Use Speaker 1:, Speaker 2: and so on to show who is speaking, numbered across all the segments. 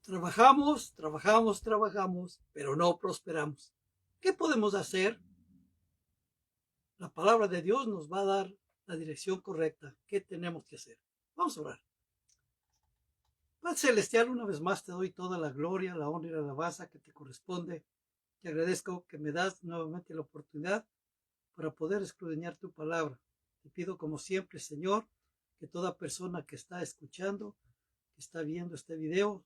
Speaker 1: Trabajamos, pero no prosperamos. ¿Qué podemos hacer? La palabra de Dios nos va a dar la dirección correcta. ¿Qué tenemos que hacer? Vamos a orar. Padre Celestial, una vez más te doy toda la gloria, la honra y la alabanza que te corresponde. Te agradezco que me das nuevamente la oportunidad para poder escudriñar tu palabra. Te pido como siempre, Señor, que toda persona que está escuchando, que está viendo este video,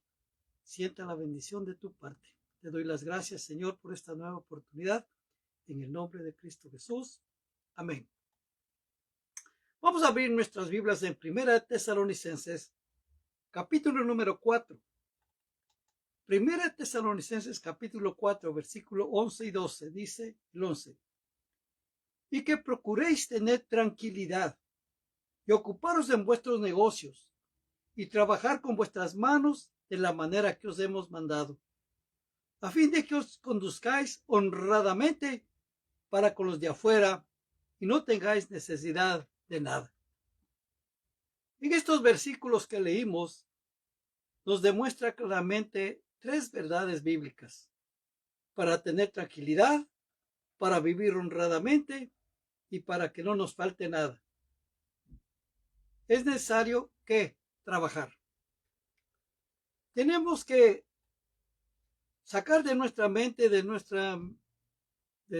Speaker 1: sienta la bendición de tu parte. Te doy las gracias, Señor, por esta nueva oportunidad. En el nombre de Cristo Jesús. Amén. Vamos a abrir nuestras Biblias en 1 Tesalonicenses, capítulo número 4. 1 Tesalonicenses, capítulo 4, versículo 11 y 12, dice el 11. Y que procuréis tener tranquilidad y ocuparos en vuestros negocios y trabajar con vuestras manos de la manera que os hemos mandado, a fin de que os conduzcáis honradamente para con los de afuera y no tengáis necesidad de nada. En estos versículos que leímos nos demuestra claramente tres verdades bíblicas: para tener tranquilidad, para vivir honradamente y para que no nos falte nada. Es necesario que trabajar. Tenemos que sacar de nuestra mente, de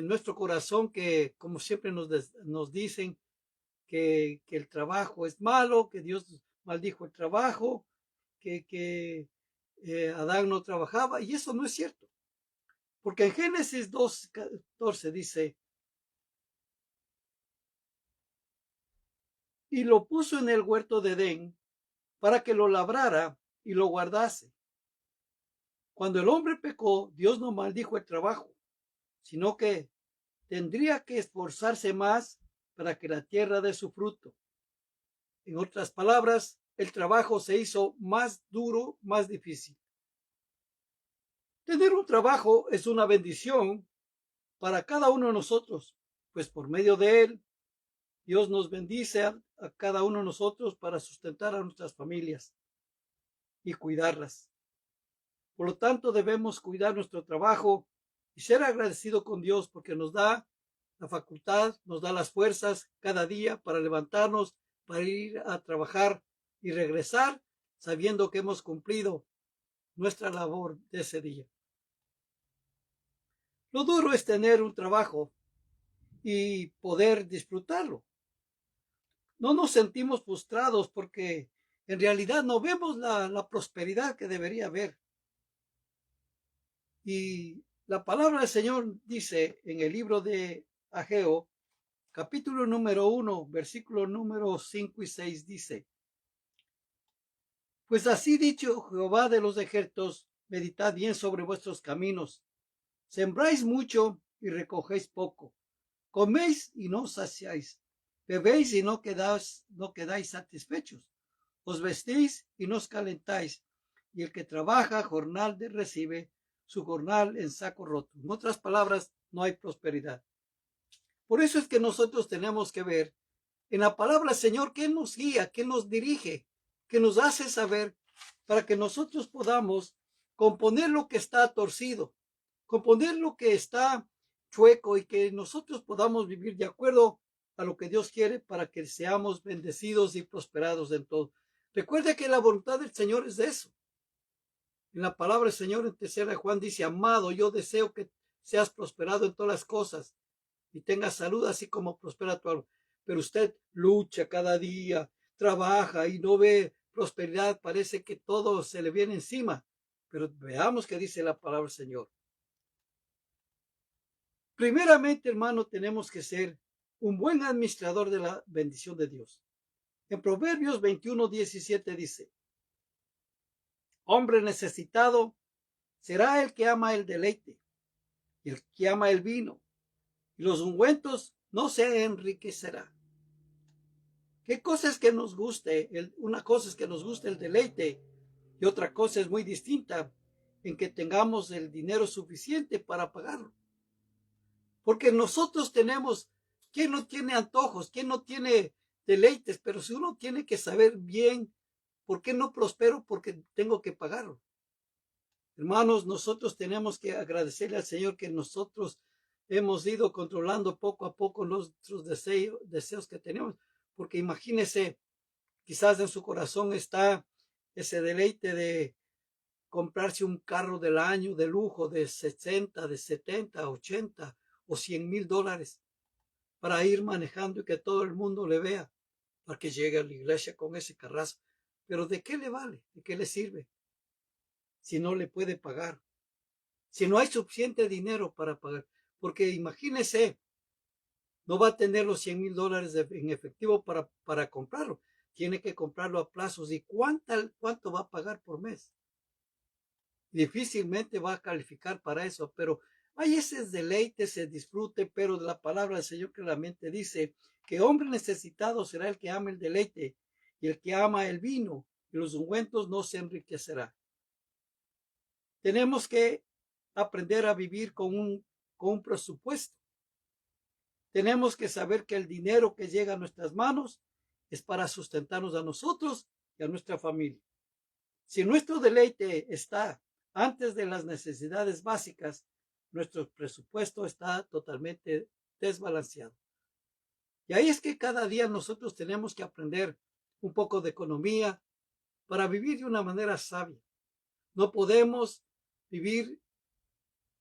Speaker 1: nuestro corazón, que como siempre nos dicen que el trabajo es malo, que Dios maldijo el trabajo, que Adán no trabajaba, y eso no es cierto. Porque en Génesis 2:14 dice: y lo puso en el huerto de Edén para que lo labrara y lo guardase. Cuando el hombre pecó, Dios no maldijo el trabajo, sino que tendría que esforzarse más para que la tierra dé su fruto. En otras palabras, el trabajo se hizo más duro, más difícil. Tener un trabajo es una bendición para cada uno de nosotros, pues por medio de él, Dios nos bendice a cada uno de nosotros para sustentar a nuestras familias y cuidarlas. Por lo tanto, debemos cuidar nuestro trabajo y ser agradecido con Dios porque nos da la facultad, nos da las fuerzas cada día para levantarnos, para ir a trabajar y regresar sabiendo que hemos cumplido nuestra labor de ese día. Lo duro es tener un trabajo y poder disfrutarlo. No nos sentimos frustrados porque en realidad no vemos la prosperidad que debería haber. Y la palabra del Señor dice en el libro de Ageo, capítulo número 1, versículo número 5 y 6, dice: pues así dicho Jehová de los ejércitos, meditad bien sobre vuestros caminos. Sembráis mucho y recogéis poco. Coméis y no saciáis. Bebéis y no quedáis satisfechos. Os vestís y no os calentáis. Y el que trabaja jornal recibe su jornal en saco roto. En otras palabras, no hay prosperidad. Por eso es que nosotros tenemos que ver en la palabra, Señor, qué nos guía, qué nos dirige, qué nos hace saber, para que nosotros podamos componer lo que está torcido, componer lo que está chueco, y que nosotros podamos vivir de acuerdo a lo que Dios quiere, para que seamos bendecidos y prosperados en todo. Recuerda que la voluntad del Señor es de eso. En la palabra del Señor en 3 Juan dice: amado, yo deseo que seas prosperado en todas las cosas y tengas salud así como prospera tu alma. Pero usted lucha cada día, trabaja y no ve prosperidad, parece que todo se le viene encima. Pero veamos qué dice la palabra del Señor. Primeramente, hermano, tenemos que ser un buen administrador de la bendición de Dios. En Proverbios 21:17 dice: hombre necesitado será el que ama el deleite, y el que ama el vino y los ungüentos no se enriquecerá. ¿Qué cosa es que nos guste? Una cosa es que nos guste el deleite, y otra cosa es muy distinta, en que tengamos el dinero suficiente para pagarlo. Porque nosotros tenemos, ¿quién no tiene antojos? ¿Quién no tiene deleites? Pero si uno tiene que saber bien por qué no prospero, porque tengo que pagarlo. Hermanos, nosotros tenemos que agradecerle al Señor que nosotros hemos ido controlando poco a poco nuestros deseos que tenemos, porque imagínese, quizás en su corazón está ese deleite de comprarse un carro del año de lujo de 60, de 70, 80 o $100,000 para ir manejando y que todo el mundo le vea, para que llegue a la iglesia con ese carrazo. Pero ¿de qué le vale? ¿De qué le sirve? Si no le puede pagar, si no hay suficiente dinero para pagar, porque imagínese, no va a tener los $100,000 en efectivo para comprarlo, tiene que comprarlo a plazos. ¿Y cuánto va a pagar por mes? Difícilmente va a calificar para eso, pero hay ese deleite, ese disfrute, pero de la palabra del Señor claramente dice que hombre necesitado será el que ama el deleite, y el que ama el vino y los ungüentos no se enriquecerá. Tenemos que aprender a vivir con un presupuesto. Tenemos que saber que el dinero que llega a nuestras manos es para sustentarnos a nosotros y a nuestra familia. Si nuestro deleite está antes de las necesidades básicas, nuestro presupuesto está totalmente desbalanceado. Y ahí es que cada día nosotros tenemos que aprender un poco de economía para vivir de una manera sabia. No podemos vivir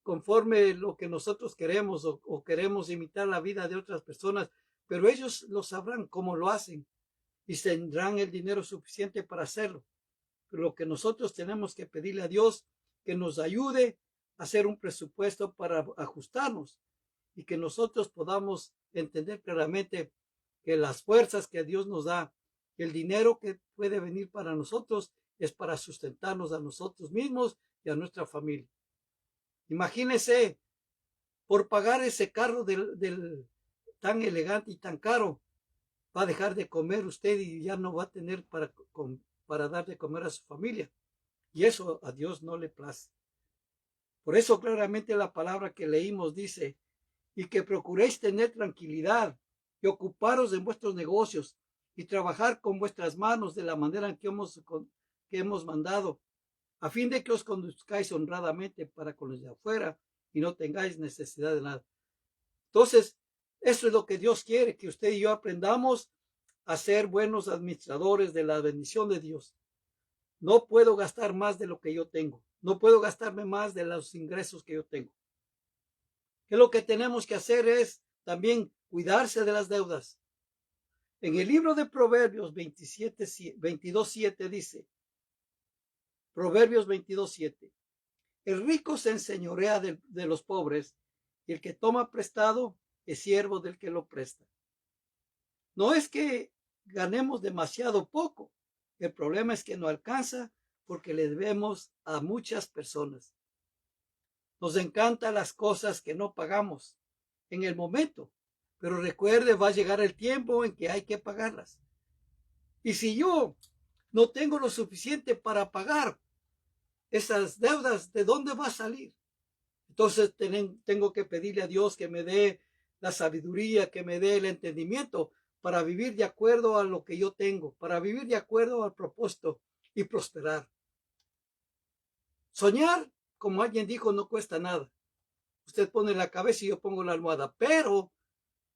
Speaker 1: conforme lo que nosotros queremos o queremos imitar la vida de otras personas, pero ellos lo sabrán cómo lo hacen y tendrán el dinero suficiente para hacerlo. Pero lo que nosotros tenemos que pedirle a Dios que nos ayude a hacer un presupuesto para ajustarnos y que nosotros podamos entender claramente que las fuerzas que Dios nos da, el dinero que puede venir para nosotros es para sustentarnos a nosotros mismos y a nuestra familia. Imagínese, por pagar ese carro tan elegante y tan caro, va a dejar de comer usted y ya no va a tener para dar de comer a su familia. Y eso a Dios no le place. Por eso claramente la palabra que leímos dice, y que procuréis tener tranquilidad y ocuparos en vuestros negocios y trabajar con vuestras manos de la manera que hemos mandado, a fin de que os conduzcáis honradamente para con los de afuera y no tengáis necesidad de nada. Entonces, eso es lo que Dios quiere, que usted y yo aprendamos a ser buenos administradores de la bendición de Dios. No puedo gastar más de lo que yo tengo. No puedo gastarme más de los ingresos que yo tengo. Que lo que tenemos que hacer es también cuidarse de las deudas. En el libro de Proverbios 22:7 dice, Proverbios 22:7, el rico se enseñorea de los pobres y el que toma prestado es siervo del que lo presta. No es que ganemos demasiado poco, el problema es que no alcanza porque le debemos a muchas personas. Nos encantan las cosas que no pagamos en el momento, pero recuerde, va a llegar el tiempo en que hay que pagarlas. Y si yo no tengo lo suficiente para pagar esas deudas, ¿de dónde va a salir? Entonces tengo que pedirle a Dios que me dé la sabiduría, que me dé el entendimiento para vivir de acuerdo a lo que yo tengo, para vivir de acuerdo al propósito y prosperar. Soñar, como alguien dijo, no cuesta nada. Usted pone la cabeza y yo pongo la almohada, pero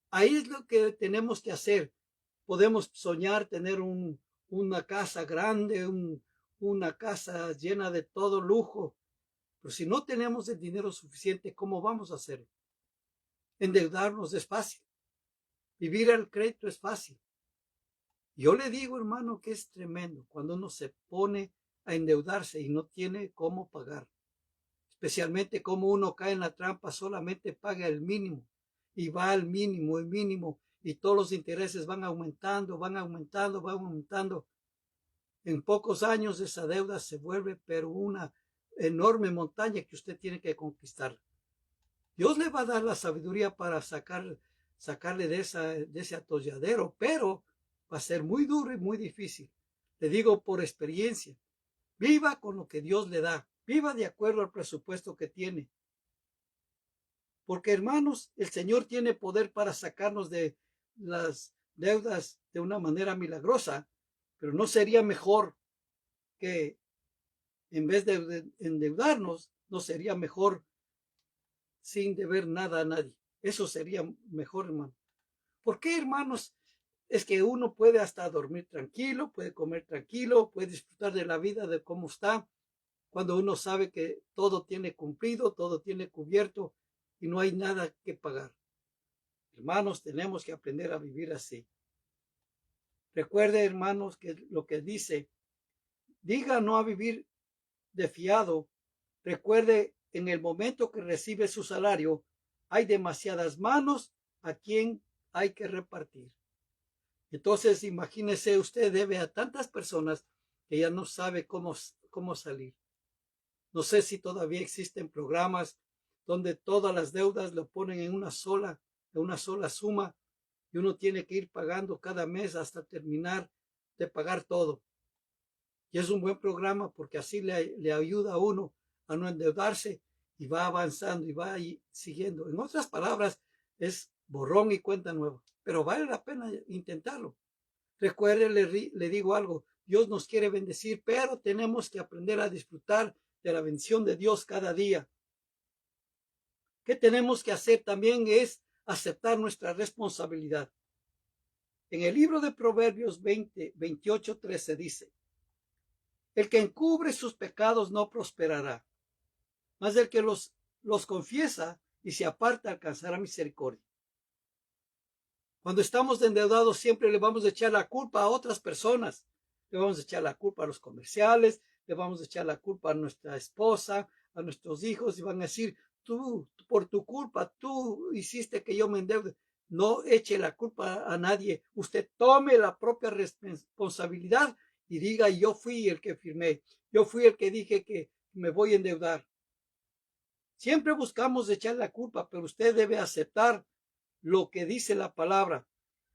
Speaker 1: ahí es lo que tenemos que hacer. Podemos soñar tener una casa grande, una casa llena de todo lujo, pero si no tenemos el dinero suficiente, ¿cómo vamos a hacerlo? Endeudarnos es fácil. Vivir al crédito es fácil. Yo le digo, hermano, que es tremendo cuando uno se pone a endeudarse y no tiene cómo pagar. Especialmente como uno cae en la trampa, solamente paga el mínimo y va al mínimo, el mínimo, y todos los intereses van aumentando, van aumentando, van aumentando. En pocos años esa deuda se vuelve pero una enorme montaña que usted tiene que conquistar. Dios le va a dar la sabiduría para sacarle de ese atolladero, pero va a ser muy duro y muy difícil. Le digo por experiencia, viva con lo que Dios le da, viva de acuerdo al presupuesto que tiene. Porque hermanos, el Señor tiene poder para sacarnos de las deudas de una manera milagrosa, pero ¿no sería mejor que en vez de endeudarnos, ¿no sería mejor sin deber nada a nadie? Eso sería mejor, hermano. ¿Por qué, hermanos? Es que uno puede hasta dormir tranquilo, puede comer tranquilo, puede disfrutar de la vida, de cómo está, cuando uno sabe que todo tiene cumplido, todo tiene cubierto y no hay nada que pagar. Hermanos, tenemos que aprender a vivir así. Recuerde, hermanos, que lo que dice, diga no a vivir de fiado. Recuerde, en el momento que recibe su salario, hay demasiadas manos a quien hay que repartir. Entonces, imagínese, usted debe a tantas personas que ya no sabe cómo salir. No sé si todavía existen programas donde todas las deudas lo ponen en una sola suma y uno tiene que ir pagando cada mes hasta terminar de pagar todo. Y es un buen programa porque así le ayuda a uno a no endeudarse y va avanzando y va siguiendo. En otras palabras, es borrón y cuenta nueva, pero vale la pena intentarlo. Recuerde, le digo algo, Dios nos quiere bendecir, pero tenemos que aprender a disfrutar de la bendición de Dios cada día. ¿Qué tenemos que hacer también? Es aceptar nuestra responsabilidad. En el libro de Proverbios 28:13 dice, el que encubre sus pecados no prosperará, mas el que los confiesa y se aparta alcanzará misericordia. Cuando estamos endeudados siempre le vamos a echar la culpa a otras personas. Le vamos a echar la culpa a los comerciales, le vamos a echar la culpa a nuestra esposa, a nuestros hijos y van a decir, tú, por tu culpa, tú hiciste que yo me endeude. No eche la culpa a nadie. Usted tome la propia responsabilidad y diga, yo fui el que firmé, yo fui el que dije que me voy a endeudar. Siempre buscamos echar la culpa, pero usted debe aceptar lo que dice la palabra.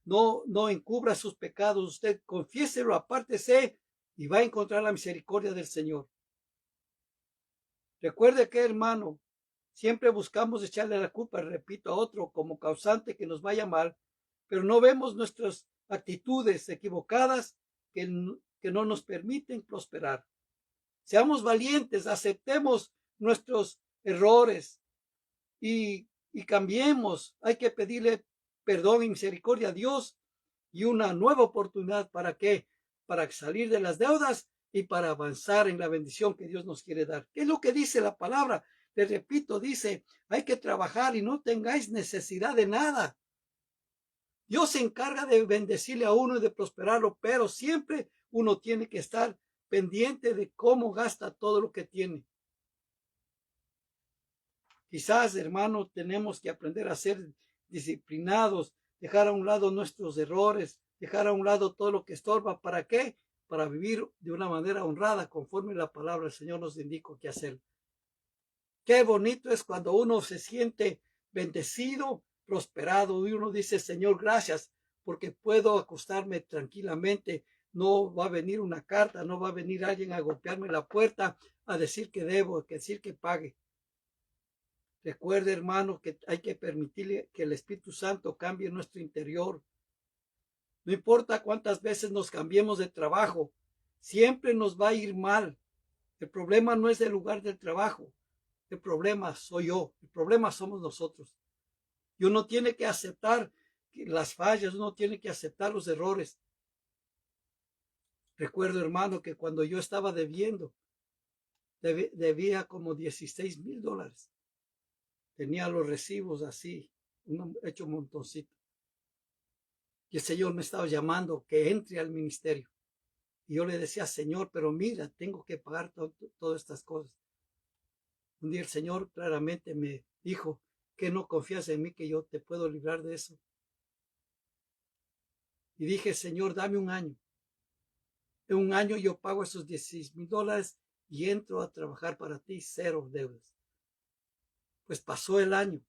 Speaker 1: No encubra sus pecados. Usted confiéselo, apártese y va a encontrar la misericordia del Señor. Recuerde que, hermano, siempre buscamos echarle la culpa, repito, a otro como causante que nos vaya mal, pero no vemos nuestras actitudes equivocadas que no nos permiten prosperar. Seamos valientes, aceptemos nuestros errores y cambiemos. Hay que pedirle perdón y misericordia a Dios y una nueva oportunidad. ¿Para qué? Para salir de las deudas y para avanzar en la bendición que Dios nos quiere dar. ¿Qué es lo que dice la palabra? Le repito, dice, hay que trabajar y no tengáis necesidad de nada. Dios se encarga de bendecirle a uno y de prosperarlo, pero siempre uno tiene que estar pendiente de cómo gasta todo lo que tiene. Quizás, hermano, tenemos que aprender a ser disciplinados, dejar a un lado nuestros errores, dejar a un lado todo lo que estorba. ¿Para qué? Para vivir de una manera honrada, conforme la palabra del Señor nos indica que hacer. Qué bonito es cuando uno se siente bendecido, prosperado, y uno dice, Señor, gracias, porque puedo acostarme tranquilamente. No va a venir una carta, no va a venir alguien a golpearme la puerta, a decir que debo, a decir que pague. Recuerde, hermano, que hay que permitirle que el Espíritu Santo cambie nuestro interior. No importa cuántas veces nos cambiemos de trabajo, siempre nos va a ir mal. El problema no es el lugar del trabajo, el problema soy yo, el problema somos nosotros. Y uno tiene que aceptar las fallas, uno tiene que aceptar los errores. Recuerdo, hermano, que cuando yo estaba debía como $16,000. Tenía los recibos así, hecho un montoncito. Y el Señor me estaba llamando que entre al ministerio. Y yo le decía, Señor, pero mira, tengo que pagar todas estas cosas. Un día el Señor claramente me dijo que no confías en mí, que yo te puedo librar de eso. Y dije, Señor, dame un año. En un año yo pago esos $16,000 y entro a trabajar para ti, cero deudas. Pues pasó el año.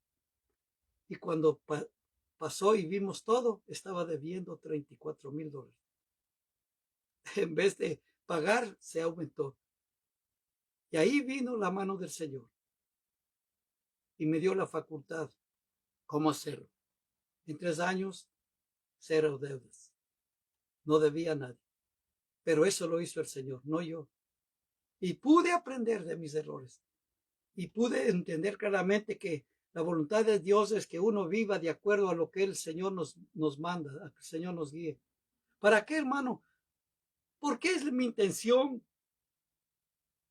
Speaker 1: Y cuando pasó y vimos todo, estaba debiendo $34,000. En vez de pagar, se aumentó. Y ahí vino la mano del Señor y me dio la facultad cómo hacerlo. En 3 años, cero deudas. No debía a nadie. Pero eso lo hizo el Señor, no yo. y pude aprender de mis errores y pude entender claramente que la voluntad de Dios es que uno viva de acuerdo a lo que el Señor nos manda, a que el Señor nos guíe. ¿Para qué, hermano? ¿Por qué es mi intención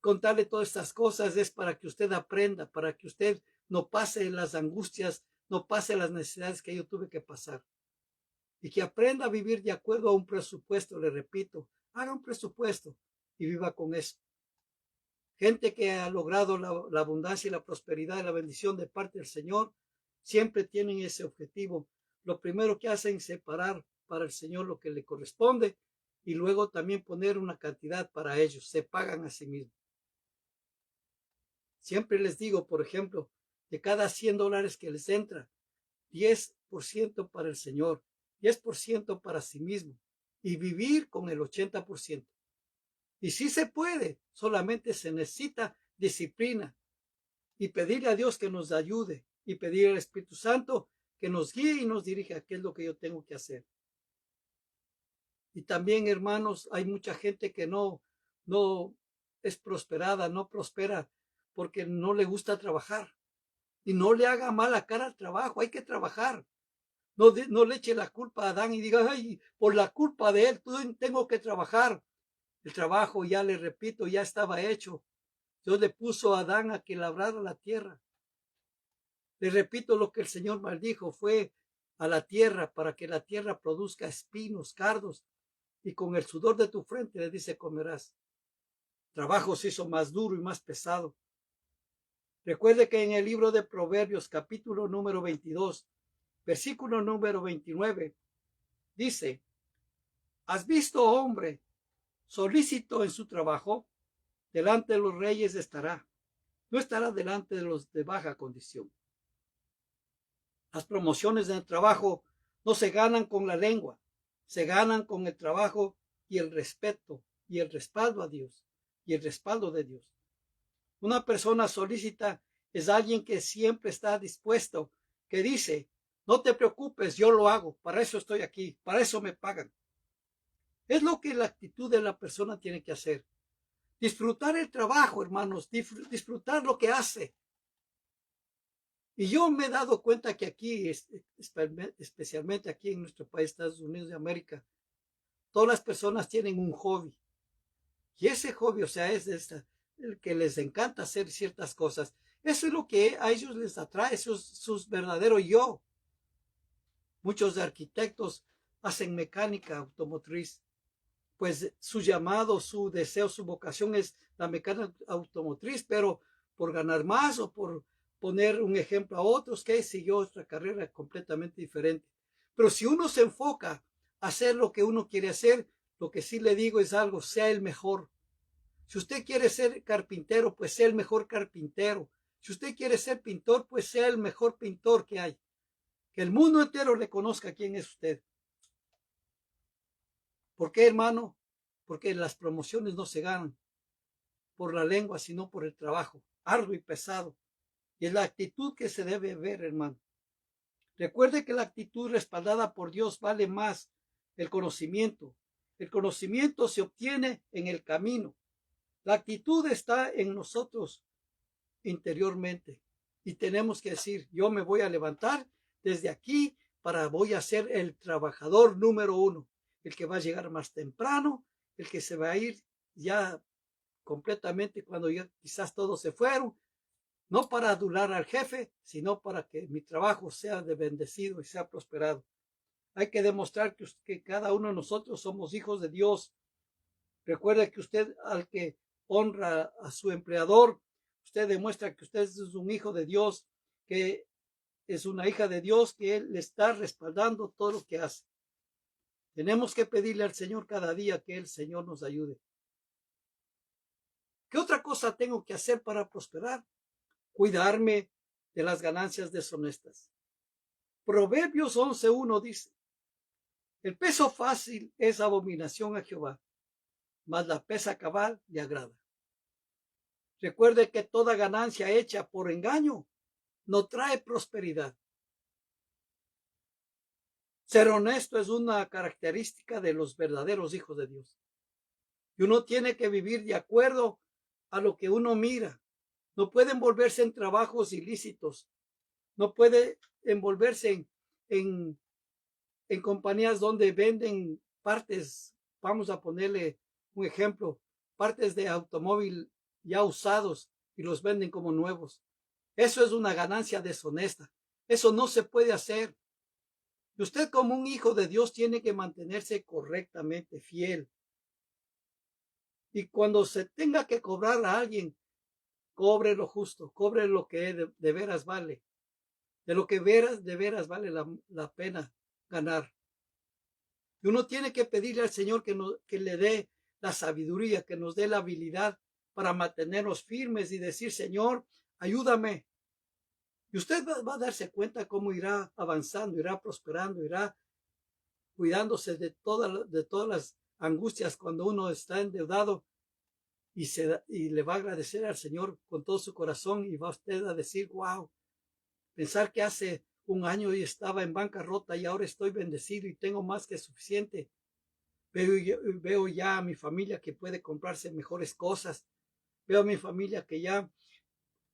Speaker 1: contarle todas estas cosas? Es para que usted aprenda, para que usted no pase las angustias, no pase las necesidades que yo tuve que pasar. Y que aprenda a vivir de acuerdo a un presupuesto, le repito, haga un presupuesto y viva con eso. Gente que ha logrado la abundancia y la prosperidad y la bendición de parte del Señor, siempre tienen ese objetivo. Lo primero que hacen es separar para el Señor lo que le corresponde y luego también poner una cantidad para ellos. Se pagan a sí mismos. Siempre les digo, por ejemplo, de cada $100 que les entra, 10% para el Señor, 10% para sí mismo y vivir con el 80%. Y sí se puede, solamente se necesita disciplina y pedirle a Dios que nos ayude y pedir al Espíritu Santo que nos guíe y nos dirija qué es lo que yo tengo que hacer. Y también, hermanos, hay mucha gente que no es prosperada, no prospera porque no le gusta trabajar. Y no le haga mala cara al trabajo, hay que trabajar. No le eche la culpa a Adán y diga, ay, por la culpa de él, tengo que trabajar. El trabajo, ya le repito, ya estaba hecho. Dios le puso a Adán a que labrara la tierra. Le repito lo que el Señor maldijo, fue a la tierra para que la tierra produzca espinos, cardos, y con el sudor de tu frente le dice comerás. El trabajo se hizo más duro y más pesado. Recuerde que en el libro de Proverbios, capítulo número 22, versículo número 29, dice, ¿has visto, hombre, solícito en su trabajo? Delante de los reyes estará, no estará delante de los de baja condición. Las promociones en el trabajo no se ganan con la lengua, se ganan con el trabajo y el respeto y el respaldo a Dios y el respaldo de Dios. Una persona solícita es alguien que siempre está dispuesto, que dice, no te preocupes, yo lo hago, para eso estoy aquí, para eso me pagan. Es lo que la actitud de la persona tiene que hacer. Disfrutar el trabajo, hermanos, disfrutar lo que hace. Y yo me he dado cuenta que aquí, especialmente aquí en nuestro país, Estados Unidos de América, todas las personas tienen un hobby. Y ese hobby, o sea, es el que les encanta hacer ciertas cosas. Eso es lo que a ellos les atrae, eso es su verdadero yo. Muchos arquitectos hacen mecánica automotriz, pues su llamado, su deseo, su vocación es la mecánica automotriz, pero por ganar más o por poner un ejemplo a otros que siguió otra carrera completamente diferente. Pero si uno se enfoca a hacer lo que uno quiere hacer, lo que sí le digo es algo, sea el mejor. Si usted quiere ser carpintero, pues sea el mejor carpintero. Si usted quiere ser pintor, pues sea el mejor pintor que hay. Que el mundo entero le conozca quién es usted. ¿Por qué, hermano? Porque las promociones no se ganan por la lengua, sino por el trabajo, arduo y pesado. Y es la actitud que se debe ver, hermano. Recuerde que la actitud respaldada por Dios vale más el conocimiento. El conocimiento se obtiene en el camino. La actitud está en nosotros interiormente. Y tenemos que decir, yo me voy a levantar desde aquí voy a ser el trabajador número 1, el que va a llegar más temprano, el que se va a ir ya completamente cuando ya quizás todos se fueron, no para adular al jefe, sino para que mi trabajo sea de bendecido y sea prosperado. Hay que demostrar que cada uno de nosotros somos hijos de Dios. Recuerde que usted, al que honra a su empleador, usted demuestra que usted es un hijo de Dios, que es una hija de Dios, que Él le está respaldando todo lo que hace. Tenemos que pedirle al Señor cada día que el Señor nos ayude. ¿Qué otra cosa tengo que hacer para prosperar? Cuidarme de las ganancias deshonestas. Proverbios 11:1 dice, el peso fácil es abominación a Jehová, mas la pesa cabal le agrada. Recuerde que toda ganancia hecha por engaño no trae prosperidad. Ser honesto es una característica de los verdaderos hijos de Dios. Y uno tiene que vivir de acuerdo a lo que uno mira. No puede envolverse en trabajos ilícitos. No puede envolverse en compañías donde venden partes, vamos a ponerle un ejemplo, partes de automóvil ya usados y los venden como nuevos. Eso es una ganancia deshonesta. Eso no se puede hacer. Y usted como un hijo de Dios tiene que mantenerse correctamente fiel. Y cuando se tenga que cobrar a alguien, cobre lo justo, cobre lo que de veras vale, de lo que de veras vale la pena ganar. Y uno tiene que pedirle al Señor que le dé la sabiduría, que nos dé la habilidad para mantenernos firmes y decir, Señor, ayúdame. Y usted va a darse cuenta cómo irá avanzando, irá prosperando, irá cuidándose de todas las angustias cuando uno está endeudado y le va a agradecer al Señor con todo su corazón y va usted a decir, wow, pensar que hace un año y estaba en bancarrota y ahora estoy bendecido y tengo más que suficiente. Veo ya a mi familia que puede comprarse mejores cosas. Veo a mi familia que ya,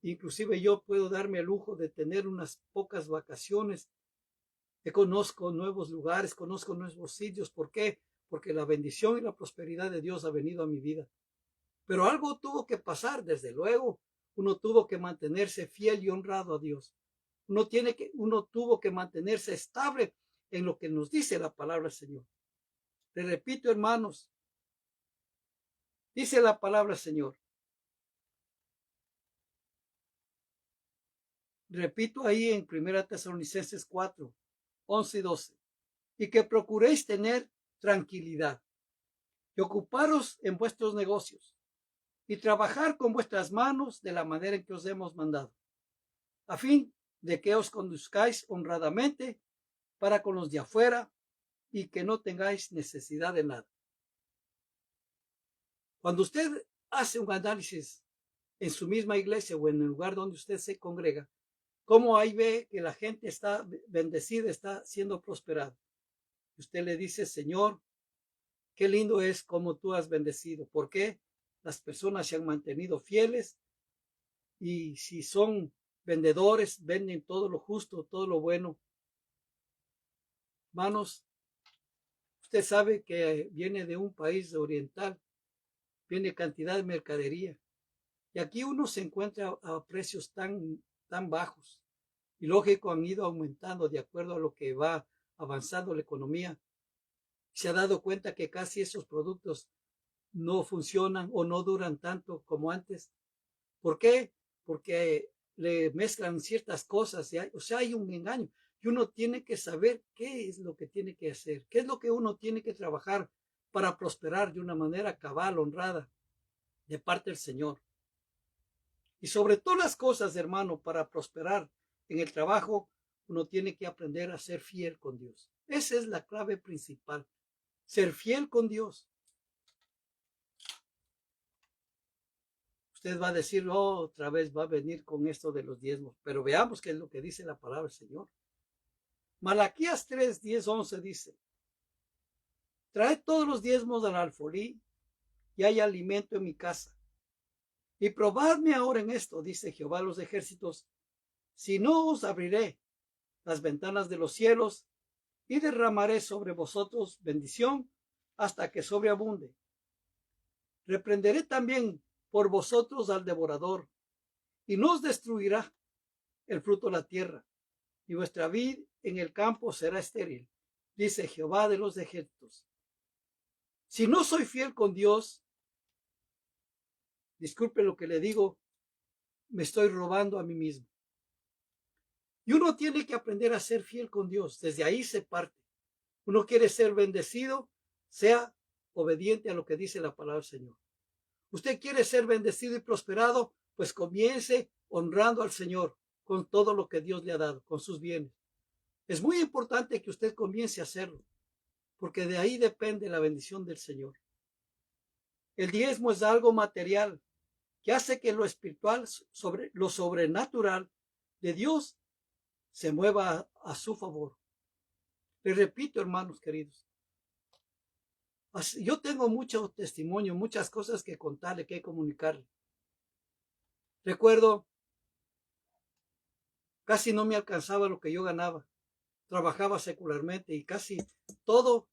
Speaker 1: inclusive yo puedo darme el lujo de tener unas pocas vacaciones. Conozco nuevos lugares, conozco nuevos sitios. ¿Por qué? Porque la bendición y la prosperidad de Dios ha venido a mi vida. Pero algo tuvo que pasar, desde luego. Uno tuvo que mantenerse fiel y honrado a Dios. Uno tuvo que mantenerse estable en lo que nos dice la palabra del Señor. Le repito, hermanos, dice la palabra Señor. Repito ahí en 1 Tesalonicenses 4, 11 y 12. Y que procuréis tener tranquilidad y ocuparos en vuestros negocios y trabajar con vuestras manos de la manera en que os hemos mandado, a fin de que os conduzcáis honradamente para con los de afuera y que no tengáis necesidad de nada. Cuando usted hace un análisis en su misma iglesia o en el lugar donde usted se congrega, cómo ahí ve que la gente está bendecida, está siendo prosperada. Usted le dice, Señor, qué lindo es como tú has bendecido. ¿Por qué? Las personas se han mantenido fieles y si son vendedores, venden todo lo justo, todo lo bueno. Hermanos, usted sabe que viene de un país oriental, viene cantidad de mercadería. Y aquí uno se encuentra a precios tan bajos. Y lógico, han ido aumentando de acuerdo a lo que va avanzando la economía. Se ha dado cuenta que casi esos productos no funcionan o no duran tanto como antes. ¿Por qué? Porque le mezclan ciertas cosas, o sea, hay un engaño. Y uno tiene que saber qué es lo que tiene que hacer, qué es lo que uno tiene que trabajar para prosperar de una manera cabal, honrada, de parte del Señor. Y sobre todas las cosas, hermano, para prosperar en el trabajo, uno tiene que aprender a ser fiel con Dios. Esa es la clave principal, ser fiel con Dios. Usted va a decir, oh, otra vez va a venir con esto de los diezmos, pero veamos qué es lo que dice la palabra del Señor. Malaquías 3, 10, 11 dice, traed todos los diezmos al alfolí y hay alimento en mi casa. Y probadme ahora en esto, dice Jehová de los ejércitos, si no os abriré las ventanas de los cielos y derramaré sobre vosotros bendición hasta que sobreabunde. Reprenderé también por vosotros al devorador y no os destruirá el fruto de la tierra, y vuestra vid en el campo será estéril, dice Jehová de los ejércitos. Si no soy fiel con Dios, disculpe lo que le digo, me estoy robando a mí mismo. Y uno tiene que aprender a ser fiel con Dios. Desde ahí se parte. Uno quiere ser bendecido, sea obediente a lo que dice la palabra del Señor. Usted quiere ser bendecido y prosperado, pues comience honrando al Señor con todo lo que Dios le ha dado, con sus bienes. Es muy importante que usted comience a hacerlo, porque de ahí depende la bendición del Señor. El diezmo es algo material que hace que lo espiritual, lo sobrenatural de Dios se mueva a su favor. Les repito, hermanos queridos, yo tengo mucho testimonio, muchas cosas que contarle, que comunicarle. Recuerdo, casi no me alcanzaba lo que yo ganaba. Trabajaba secularmente y casi todo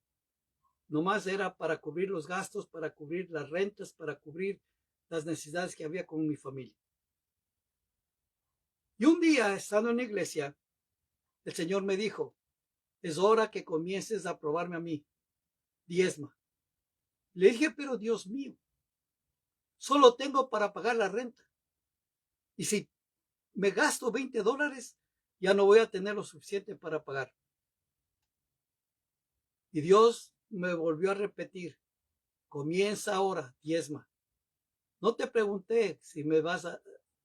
Speaker 1: nomás era para cubrir los gastos, para cubrir las rentas, para cubrir las necesidades que había con mi familia. Y un día, estando en la iglesia, el Señor me dijo, es hora que comiences a probarme a mí, diezma. Le dije, pero Dios mío, solo tengo para pagar la renta. Y si me gasto $20, ya no voy a tener lo suficiente para pagar. Y Dios me volvió a repetir, comienza ahora, diezma. No te pregunté si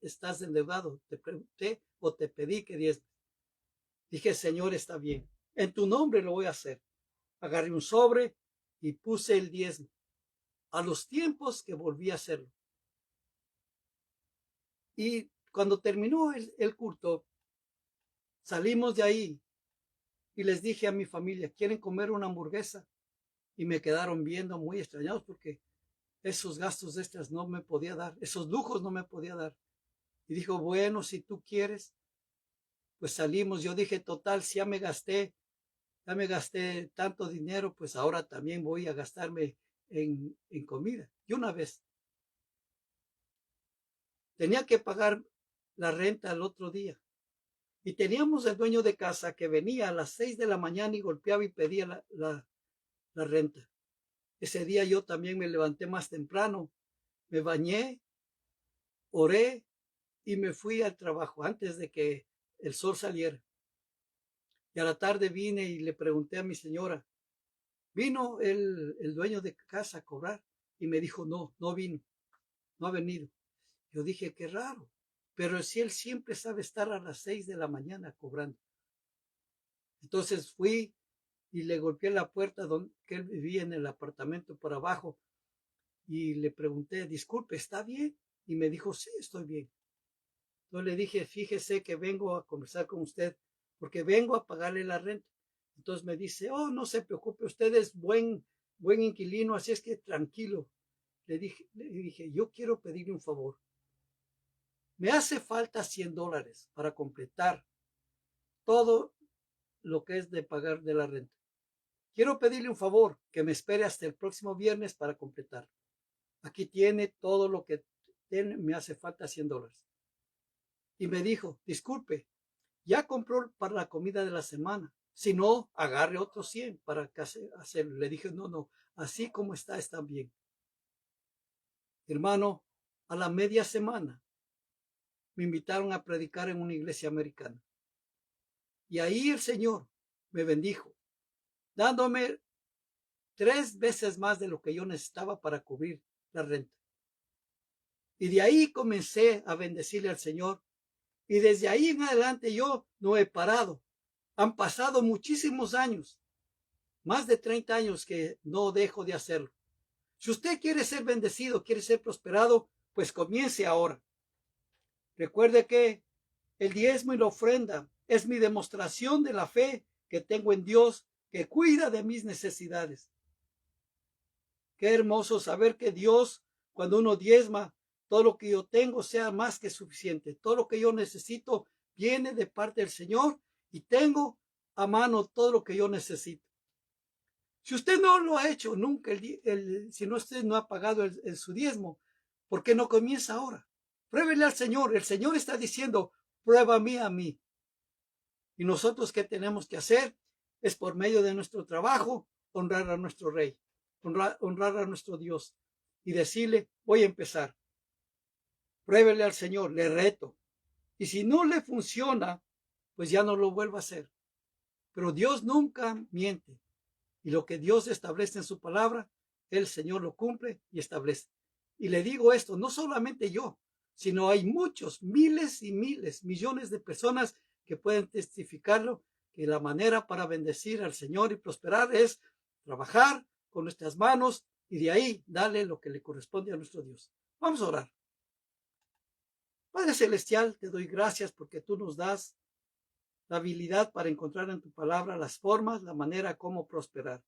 Speaker 1: estás endeudado, te pregunté o te pedí que diezmes. Dije, Señor, está bien, en tu nombre lo voy a hacer. Agarré un sobre y puse el diezmo. A los tiempos que volví a hacerlo. Y cuando terminó el culto, salimos de ahí y les dije a mi familia, ¿quieren comer una hamburguesa? Y me quedaron viendo muy extrañados porque esos gastos extras no me podía dar, esos lujos no me podía dar. Y dijo, bueno, si tú quieres, pues salimos. Yo dije, total, si ya me gasté tanto dinero, pues ahora también voy a gastarme en comida. Y una vez tenía que pagar la renta al otro día. Y teníamos el dueño de casa que venía a las 6 de la mañana y golpeaba y pedía la renta. Ese día yo también me levanté más temprano, me bañé, oré y me fui al trabajo antes de que el sol saliera. Y a la tarde vine y le pregunté a mi señora, ¿vino el dueño de casa a cobrar? Y me dijo, no, no vino, no ha venido. Yo dije, qué raro, pero si él siempre sabe estar a las 6 de la mañana cobrando. Entonces fui y le golpeé la puerta donde él vivía en el apartamento por abajo y le pregunté, disculpe, ¿está bien? Y me dijo, sí, estoy bien. Entonces le dije, fíjese que vengo a conversar con usted porque vengo a pagarle la renta. Entonces me dice, oh, no se preocupe, usted es buen inquilino, así es que tranquilo. Le dije, yo quiero pedirle un favor. Me hace falta $100 para completar todo lo que es de pagar de la renta. Quiero pedirle un favor, que me espere hasta el próximo viernes para completar. Aquí tiene todo lo que tiene, me hace falta $100. Y me dijo, disculpe, ya compró para la comida de la semana. Si no, agarre otros 100 para hacerlo. Le dije, no, no, así como está bien. Hermano, a la media semana me invitaron a predicar en una iglesia americana. Y ahí el Señor me bendijo, dándome 3 veces más de lo que yo necesitaba para cubrir la renta. Y de ahí comencé a bendecirle al Señor. Y desde ahí en adelante yo no he parado. Han pasado muchísimos años, más de 30 años que no dejo de hacerlo. Si usted quiere ser bendecido, quiere ser prosperado, pues comience ahora. Recuerde que el diezmo y la ofrenda es mi demostración de la fe que tengo en Dios, que cuida de mis necesidades. Qué hermoso saber que Dios, cuando uno diezma, todo lo que yo tengo sea más que suficiente. Todo lo que yo necesito viene de parte del Señor y tengo a mano todo lo que yo necesito. Si usted no lo ha hecho nunca, si no usted no ha pagado su diezmo, ¿por qué no comienza ahora? Pruébele al Señor. El Señor está diciendo, pruébame a mí. Y nosotros, ¿qué tenemos que hacer? Es por medio de nuestro trabajo honrar a nuestro Rey, honrar a nuestro Dios y decirle, voy a empezar. Pruébele al Señor, le reto. Y si no le funciona, pues ya no lo vuelva a hacer. Pero Dios nunca miente. Y lo que Dios establece en su palabra, el Señor lo cumple y establece. Y le digo esto, no solamente yo, sino hay muchos, miles y miles, millones de personas que pueden testificarlo, que la manera para bendecir al Señor y prosperar es trabajar con nuestras manos y de ahí darle lo que le corresponde a nuestro Dios. Vamos a orar. Padre Celestial, te doy gracias porque tú nos das la habilidad para encontrar en tu palabra las formas, la manera como prosperar.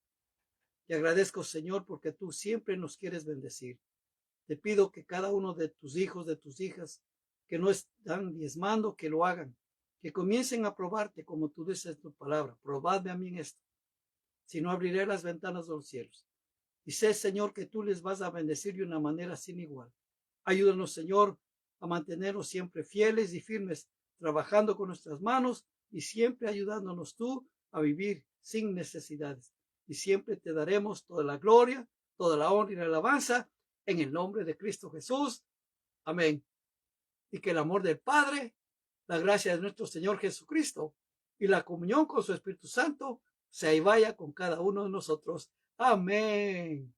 Speaker 1: Te agradezco, Señor, porque tú siempre nos quieres bendecir. Te pido que cada uno de tus hijos, de tus hijas, que no están diezmando, que lo hagan, que comiencen a probarte como tú dices en tu palabra. Probadme a mí en esto, si no abriré las ventanas de los cielos. Y sé, Señor, que tú les vas a bendecir de una manera sin igual. Ayúdanos, Señor, a mantenernos siempre fieles y firmes, trabajando con nuestras manos y siempre ayudándonos tú a vivir sin necesidades. Y siempre te daremos toda la gloria, toda la honra y la alabanza en el nombre de Cristo Jesús. Amén. Y que el amor del Padre, la gracia de nuestro Señor Jesucristo y la comunión con su Espíritu Santo se y vaya con cada uno de nosotros. Amén.